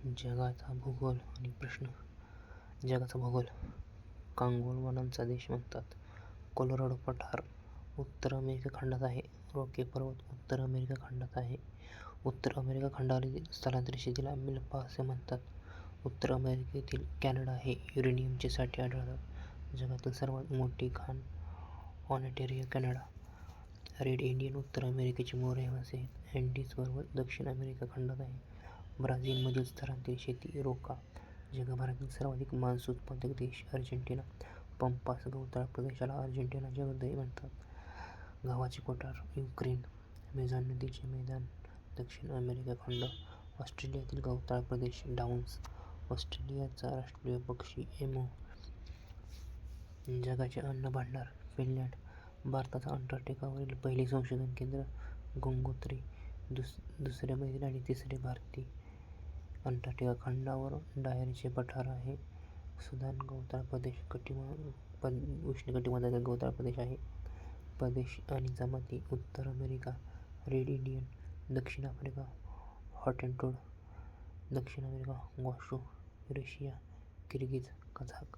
जगाचा भूगोल आणि प्रश्न. जगाचा भूगोल. कांगोल वनांचा देश म्हणतात. कोलोराडो पठार उत्तर अमेरिका खंडात आहे. रॉकी पर्वत उत्तर अमेरिका खंडात आहे. उत्तर अमेरिका खंडावरील स्थलांतरित शेतीला मिल्पा असे म्हणतात. उत्तर अमेरिकेतील कॅनडा हे युरेनियमचे साठे आढळतात. जगातील सर्वात मोठी खाण ऑन्टारियो कॅनडा. रेड इंडियन उत्तर अमेरिकेचे मूळ रहिवासी आहेत. अँडीज पर्वत दक्षिण अमेरिका खंडात आहे. ब्राझीलमधील स्थलांतरित शेती रोका. जगभरातील सर्वाधिक मांस उत्पादक देश अर्जेंटिना. पंपास गवताळ प्रदेशाला अर्जेंटिनाचे हृदय म्हणतात. गव्हाचे कोठार युक्रेन. अमेझॉन नदीचे मैदान दक्षिण अमेरिका खंड. ऑस्ट्रेलियातील गवताळ प्रदेश डाउन्स. ऑस्ट्रेलियाचा राष्ट्रीय पक्षी एमू. जगाचे अन्न भांडार फिनलंड. भारताचा अंटार्क्टिकावरील पहिले संशोधन केंद्र गंगोत्री. दुसरे ब्राझील आणि तिसरे भारतीय. अंटार्क्टिका खंडावर डायरचे पठार आहे. सुदान गवताळ प्रदेश उष्णकटिबंधातील गवताळ प्रदेश आहे. प्रदेश आणि जमाती उत्तर अमेरिका रेड इंडियन. दक्षिण आफ्रिका हॉटेंटोड. दक्षिण अमेरिका ग्वाशो. Eurasia Kyrgyz कझाक.